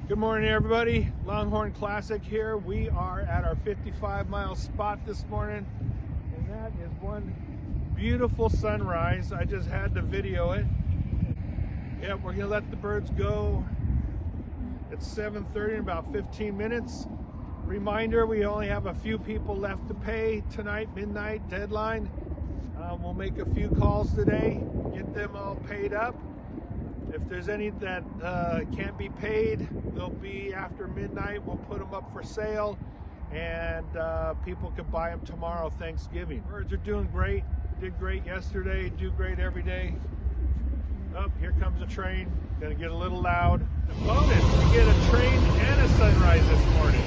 Good morning, everybody. Longhorn Classic here. We are at our 55-mile spot this morning, and that is one beautiful sunrise. I just had to video it. Yep, we're gonna let the birds go. It's 7:30 in about 15 minutes. Reminder, we only have a few people left to pay tonight, midnight deadline. We'll make a few calls today, get them all paid up. If there's any that can't be paid, they'll be after midnight. We'll put them up for sale, and people can buy them tomorrow, Thanksgiving. Birds are doing great. Did great yesterday, do great every day. Oh, here comes a train. Gonna get a little loud. The bonus, we get a train and a sunrise this morning.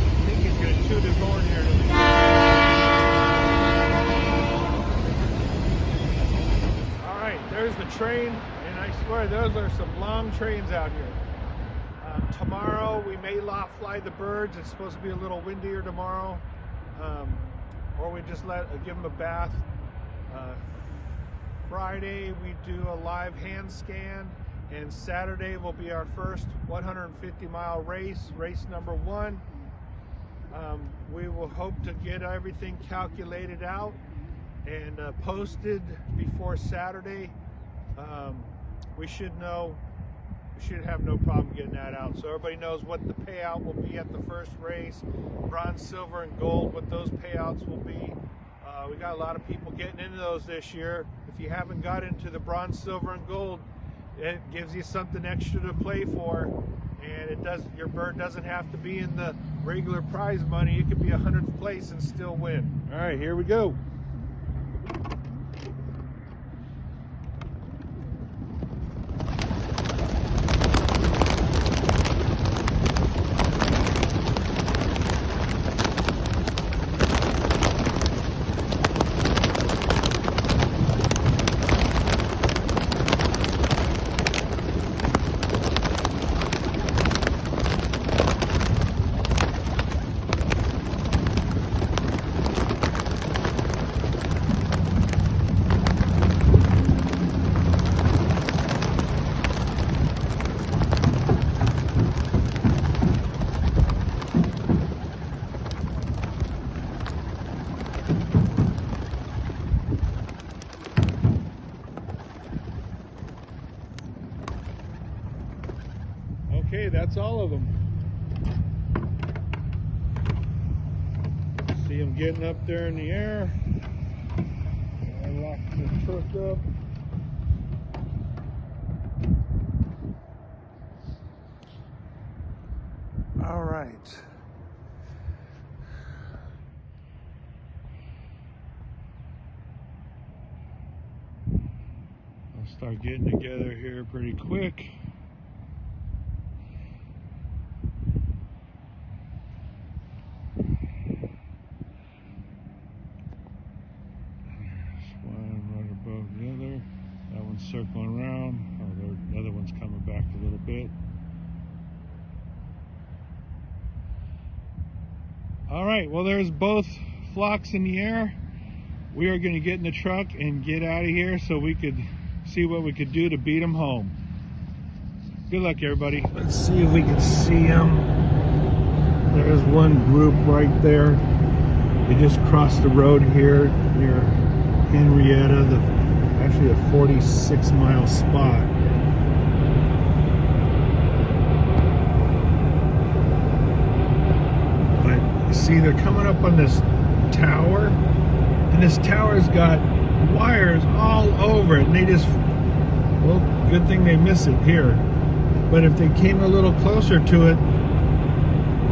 I think he's gonna toot his horn here. There's the train, and I swear those are some long trains out here. Tomorrow we may loft fly the birds. It's supposed to be a little windier tomorrow, or we just give them a bath. Friday we do a live hand scan, and Saturday will be our first 150-mile race number 1. We will hope to get everything calculated out and posted before Saturday. We should have no problem getting that out, so everybody knows what the payout will be at the first race. Bronze, silver, and gold, what those payouts will be. We got a lot of people getting into those this year. If you haven't got into the bronze, silver, and gold, it gives you something extra to play for, and your bird doesn't have to be in the regular prize money. You could be 100th place and still win. All right, here we go. Okay, that's all of them. See them getting up there in the air. I locked the truck up. All right. I'll start getting together here pretty quick. Circling around, the other one's coming back a little bit. All right, well, there's both flocks in the air. We are going to get in the truck and get out of here so we could see what we could do to beat them home. Good luck, everybody. Let's see if we can see them. There's one group right there. They just crossed the road here near Henrietta, actually a 46-mile spot. But you see, they're coming up on this tower, and this tower's got wires all over it, and they just, well, good thing they miss it here. But if they came a little closer to it,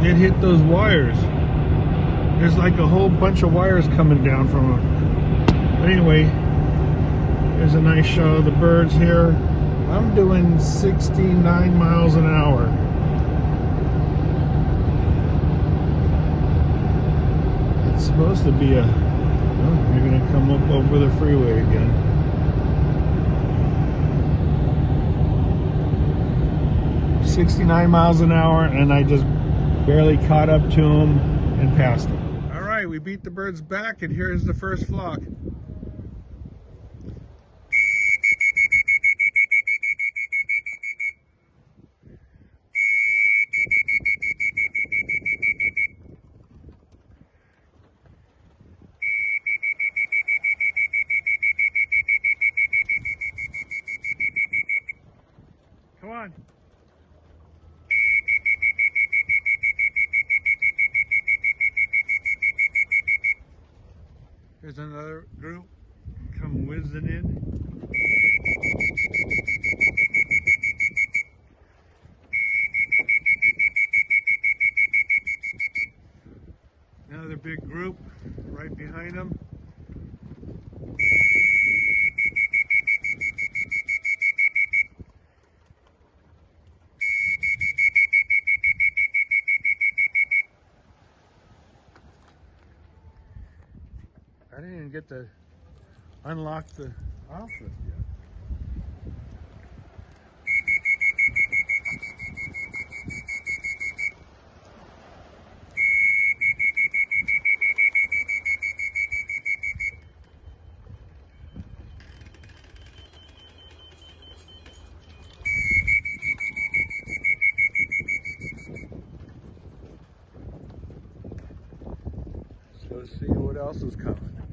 they'd hit those wires. There's like a whole bunch of wires coming down from them. But anyway, there's a nice shot of the birds here. I'm doing 69 miles an hour. It's supposed to be you're gonna come up over the freeway again. .69 miles an hour, and I just barely caught up to them and passed them. All right, we beat the birds back, and here's the first flock. on. There's another group come whizzing in. Another big group right behind them. I didn't even get to unlock the office yet. Let's go see what else is coming.